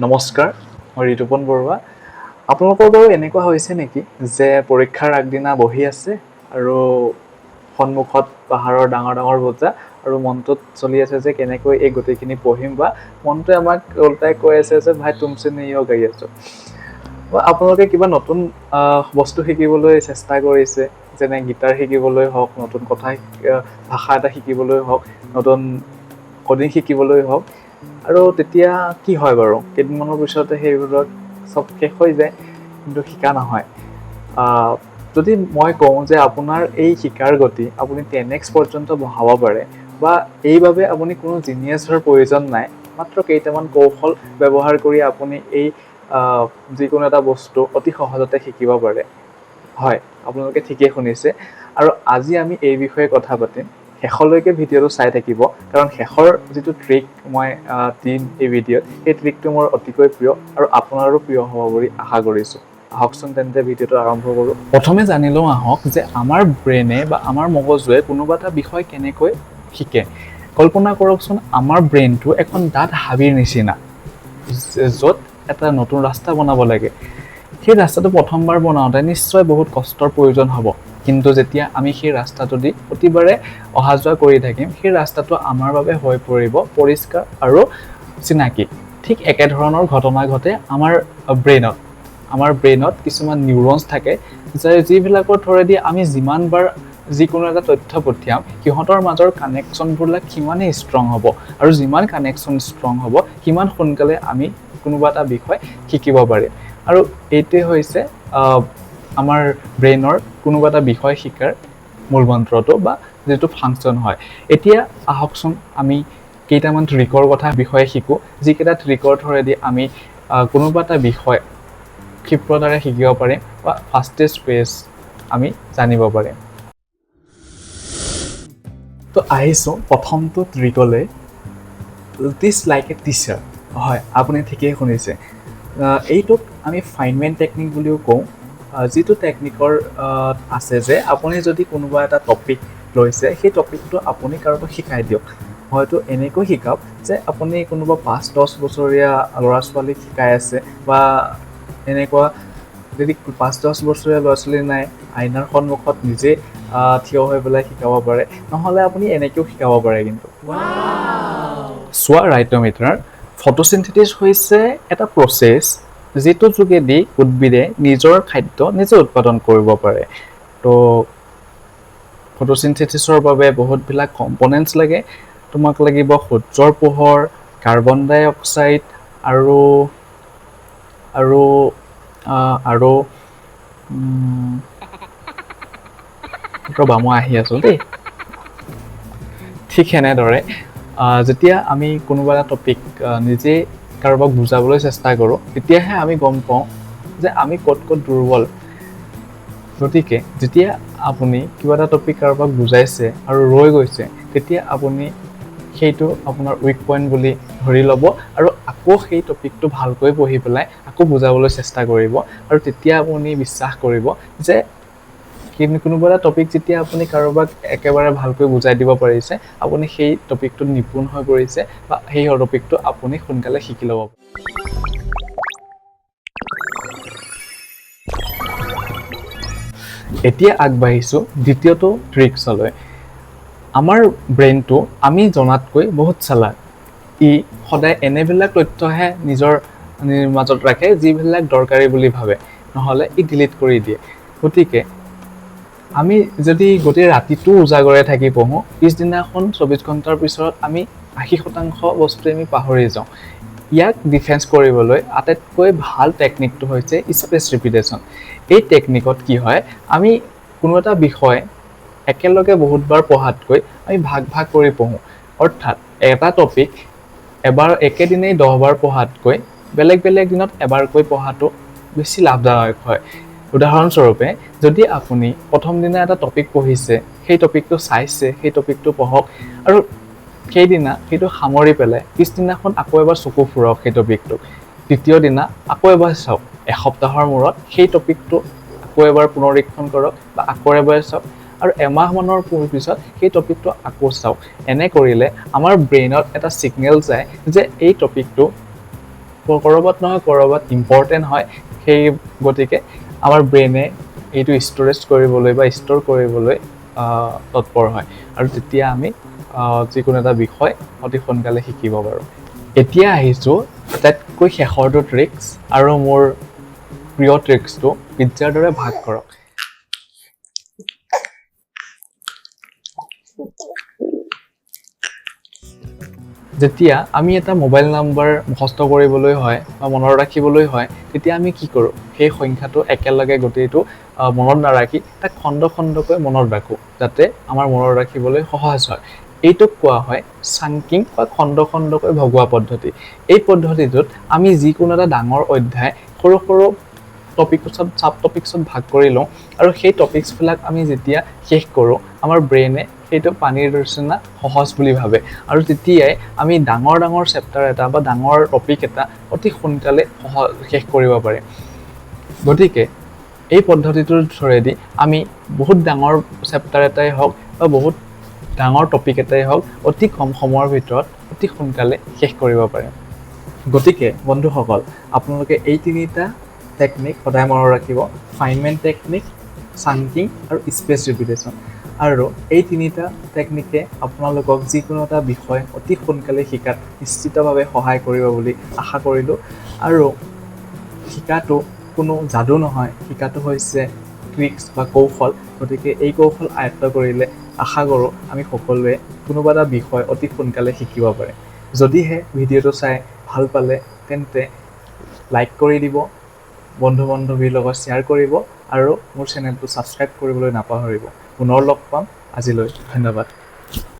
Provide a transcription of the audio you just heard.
নমস্কাৰ, মই ঋতুপন বৰুৱা। আপোনালোকৰ বাৰু এনেকুৱা হৈছে নেকি যে পৰীক্ষাৰ আগদিনা বহি আছে আৰু সন্মুখত পাহাৰৰ ডাঙৰ ডাঙৰ বোজা আৰু মনটোত চলি আছে যে কেনেকৈ এই গোটেইখিনি পঢ়িম, বা মনটোৱে আমাক ওলটাই কৈ আছে যে ভাই তুমছে নেহি হো গাড়ী আছো। বা আপোনালোকে কিবা নতুন বস্তু শিকিবলৈ চেষ্টা কৰিছে, যেনে গীটাৰ শিকিবলৈ হওক, নতুন ভাষা এটা শিকিবলৈ হওক, নতুন কডিং শিকিবলৈ হওক, আৰু তেতিয়া কি হয় বাৰু, কেইদিনমানৰ পিছতে সেইবোৰত চব শেষ হৈ যায়, কিন্তু শিকা নহয়। যদি মই কওঁ যে আপোনাৰ এই শিকাৰ গতি আপুনি 10x পৰ্যন্ত বঢ়াব পাৰে, বা এইবাবে আপুনি কোনো জিনিয়াছৰ প্ৰয়োজন নাই, মাত্ৰ কেইটামান কৌশল ব্যৱহাৰ কৰি আপুনি এই যিকোনো এটা বস্তু অতি সহজতে শিকিব পাৰে। হয়, আপোনালোকে ঠিকেই শুনিছে, আৰু আজি আমি এই বিষয়ে কথা পাতিম। শেষলৈকে ভিডিঅ'টো চাই থাকিব, কাৰণ শেষৰ যিটো ট্ৰিক মই দিম এই ভিডিঅ'ত, সেই ট্ৰিকটো মোৰ অতিকৈ প্ৰিয় আৰু আপোনাৰো প্ৰিয় হ'ব বুলি আশা কৰিছোঁ। আহকচোন তেন্তে ভিডিঅ'টো আৰম্ভ কৰোঁ। প্ৰথমে জানি লওঁ আহক যে আমাৰ ব্ৰেইনে বা আমাৰ মগজুৱে কোনোবা এটা বিষয় কেনেকৈ শিকে। কল্পনা কৰকচোন, আমাৰ ব্ৰেইনটো এখন ডাঠ হাবিৰ নিচিনা, য'ত এটা নতুন ৰাস্তা বনাব লাগে। সেই ৰাস্তাটো প্ৰথমবাৰ বনাওঁতে নিশ্চয় বহুত কষ্টৰ প্ৰয়োজন হ'ব, কিন্তু যেতিয়া আমি সেই ৰাস্তাটো দি প্ৰতিবাৰে অহা যোৱা কৰি থাকিম, সেই ৰাস্তাটো আমাৰ বাবে হৈ পৰিব পৰিষ্কাৰ আৰু চিনাকি। ঠিক একেধৰণৰ ঘটনা ঘটে আমাৰ ব্ৰেইনত কিছুমান নিউৰনছ থাকে, যিবিলাকৰ থ্ৰুৱেদি আমি যিমানবাৰ যিকোনো এটা তথ্য পঠিয়াম, সিহঁতৰ মাজৰ কানেকশ্যনবিলাক সিমানেই ষ্ট্ৰং হ'ব, আৰু যিমান কানেকশ্যন ষ্ট্ৰং হ'ব সিমান সোনকালে আমি কোনোবা এটা বিষয় শিকিব পাৰিম। আৰু এইটোৱে হৈছে আমাৰ ব্ৰেইনৰ কোনোবা এটা বিষয় শিকাৰ মূল মন্ত্ৰটো, বা যিটো ফাংচন হয়। এতিয়া আহকচোন আমি কেইটামান ট্ৰিকৰ বিষয়ে শিকোঁ, যিকেইটা ট্ৰিকৰ থ্ৰুৱেদি আমি কোনোবা এটা বিষয় ক্ষিপ্ৰতাৰে শিকিব পাৰিম, বা ফাষ্টেষ্ট ৱেজ আমি জানিব পাৰিম। তো আহিছোঁ প্ৰথমটো ট্ৰিকলৈ, টিচ লাইক এ টিচাৰ। হয়, আপুনি ঠিকেই শুনিছে। এইটোক আমি ফাইনমেন টেকনিক বুলিও কওঁ, যিটো টেকনিকৰ আছে যে আপুনি যদি কোনোবা এটা টপিক লৈছে, সেই টপিকটো আপুনি কাৰোবাক শিকাই দিয়ক। হয়তো এনেকৈ শিকাওক যে আপুনি কোনোবা 5-10 বছৰীয়া ল'ৰা ছোৱালীক শিকাই আছে, বা এনেকুৱা যদি 5-10 বছৰীয়া ল'ৰা ছোৱালী নাই, আইনাৰ সন্মুখত নিজে থিয় হৈ পেলাই শিকাব পাৰে, নহ'লে আপুনি এনেকৈও শিকাব পাৰে। কিন্তু চোৱা ৰাইটমিটাৰ, ফটোচিন্থেছিছ হৈছে এটা প্ৰচেছ যিটো যোগেদি উদ্ভিদে নিজৰ খাদ্য নিজে উৎপাদন কৰিব পাৰে। তো ফটোচিন্থেছিছৰ বাবে বহুতবিলাক কম্পনেণ্টছ লাগে। তোমাক লাগিব সূৰ্যৰ পোহৰ, কাৰ্বন ডাই অক্সাইড, আৰু ৰ'বা মই আহি আছোঁ দেই। ঠিক সেনেদৰে যেতিয়া আমি কোনোবা এটা টপিক নিজে কাৰোবাক বুজাবলৈ চেষ্টা কৰোঁ, তেতিয়াহে আমি গম পাওঁ যে আমি ক'ত দুৰ্বল। গতিকে যেতিয়া আপুনি কিবা এটা টপিক কাৰোবাক বুজাইছে আৰু ৰৈ গৈছে, তেতিয়া আপুনি সেইটো আপোনাৰ উইক পইণ্ট বুলি ধৰি ল'ব, আৰু আকৌ সেই টপিকটো ভালকৈ পঢ়ি পেলাই আকৌ বুজাবলৈ চেষ্টা কৰিব। আৰু তেতিয়া আপুনি বিশ্বাস কৰিব যে কোনোবা এটা টপিক যেতিয়া আপুনি কাৰোবাক একেবাৰে ভালকৈ বুজাই দিব পাৰিছে, আপুনি সেই টপিকটোত নিপুণ হৈ পৰিছে, বা সেই টপিকটো আপুনি সোনকালে শিকি ল'ব। এতিয়া আগবাঢ়িছোঁ দ্বিতীয়টো ট্ৰিক্সলৈ। আমাৰ ব্ৰেইনটো আমি জনাতকৈ বহুত চালাক। ই সদায় এনেবিলাক তথ্যহে নিজৰ মাজত ৰাখে যিবিলাক দৰকাৰী বুলি ভাবে, নহ'লে ই ডিলিট কৰি দিয়ে। গতিকে আমি যদি গোটেই ৰাতিটো উজাগৰে থাকি পঢ়োঁ, পিছদিনাখন 24 ঘণ্টাৰ পিছত আমি 80% বস্তুৱে আমি পাহৰি যাওঁ। ইয়াক ডিফেন্স কৰিবলৈ আটাইতকৈ ভাল টেকনিকটো হৈছে স্পেচ ৰিপিটেশ্যন। এই টেকনিকত কি হয়, আমি কোনো এটা বিষয় একেলগে বহুতবাৰ পঢ়াতকৈ আমি ভাগ কৰি পঢ়োঁ। অৰ্থাৎ এটা টপিক একেদিনেই 10 বাৰ পঢ়াতকৈ বেলেগ দিনত এবাৰকৈ পঢ়াটো বেছি লাভদায়ক হয়। উদাহৰণস্বৰূপে, যদি আপুনি প্ৰথম দিনা এটা টপিক পঢ়িছে, সেই টপিকটো চাইছে, সেই টপিকটো পঢ়ক, আৰু সেইদিনা সেইটো সামৰি পেলাই পিছদিনাখন আকৌ এবাৰ চকু ফুৰাওক সেই টপিকটোক। দ্বিতীয় দিনা আকৌ এবাৰ চাওক। এসপ্তাহৰ মূৰত সেই টপিকটো আকৌ এবাৰ পুনৰীক্ষণ কৰক, বা আকৌ এবাৰ চাওক, আৰু এমাহমানৰ পিছত সেই টপিকটো আকৌ চাওক। এনে কৰিলে আমাৰ ব্ৰেইনত এটা ছিগনেল যায় যে এই টপিকটো ক'ৰবাত নহয় ক'ৰবাত ইম্পৰ্টেণ্ট হয়। সেই গতিকে আমাৰ ব্ৰেইনে এইটো ষ্ট'ৰেজ কৰিবলৈ বা ষ্ট'ৰ কৰিবলৈ তৎপৰ হয়, আৰু তেতিয়া আমি যিকোনো এটা বিষয় অতি সোনকালে শিকিব পাৰোঁ। এতিয়া আহিছোঁ আটাইতকৈ শেষৰটো ট্ৰিক্স, আৰু মোৰ প্ৰিয় ট্ৰিক্সটো পিজ্জাৰ দৰে ভাগ কৰক। যেতিয়া আমি এটা মোবাইল নাম্বাৰ মুখস্থ কৰিবলৈ হয় বা মনত ৰাখিবলৈ হয়, তেতিয়া আমি কি কৰোঁ? সেই সংখ্যাটো একেলগে গোটেইটো মনত নাৰাখি তাক খণ্ড খণ্ডকৈ মনত ৰাখোঁ, যাতে আমাৰ মনত ৰাখিবলৈ সহজ হয়। এইটোক কোৱা হয় চাংকিং বা খণ্ড খণ্ডকৈ ভগোৱা পদ্ধতি। এই পদ্ধতিটোত আমি যিকোনো এটা ডাঙৰ অধ্যায় সৰু সৰু চাব টপিকছত ভাগ কৰি লওঁ, আৰু সেই টপিকছবিলাক আমি যেতিয়া শেষ কৰোঁ, আমাৰ ব্ৰেইনে সেইটো পানীৰ নিচিনা সহজ বুলি ভাবে, আৰু তেতিয়াই আমি ডাঙৰ ডাঙৰ চেপ্টাৰ এটা বা ডাঙৰ টপিক এটা অতি সোনকালে শেষ কৰিব পাৰিম। গতিকে এই পদ্ধতিটোৰ থ্ৰুৱেদি আমি বহুত ডাঙৰ চেপ্টাৰ এটাই হওক বা বহুত ডাঙৰ টপিক এটাই হওক অতি কম সময়ৰ ভিতৰত অতি সোনকালে শেষ কৰিব পাৰিম। গতিকে বন্ধুসকল, আপোনালোকে এই তিনিটা টেকনিক সদায় মনত ৰাখিব: ফাইনমেণ্ট টেকনিক, চাংকিং আৰু স্পেচ ৰিপিটেশ্যন। আৰু এই তিনিটা টেকনিকে আপোনালোকক যিকোনো এটা বিষয় অতি সোনকালে শিকাত নিশ্চিতভাৱে সহায় কৰিব বুলি আশা কৰিলোঁ। আৰু শিকাটো কোনো যাদু নহয়, শিকাটো হৈছে ট্ৰিক্স বা কৌশল। গতিকে এই কৌশল আয়ত্ব কৰিলে আশা কৰোঁ আমি সকলোৱে কোনোবা এটা বিষয় অতি সোনকালে শিকিব পাৰে। যদিহে ভিডিঅ'টো চাই ভাল পালে তেন্তে লাইক কৰি দিব, বন্ধু বান্ধৱীৰ লগত শ্বেয়াৰ কৰিব, আৰু মোৰ চেনেলটো ছাবস্ক্ৰাইব কৰিবলৈ নাপাহৰিব। পুনৰ লগ পাম। আজিলৈ ধন্যবাদ।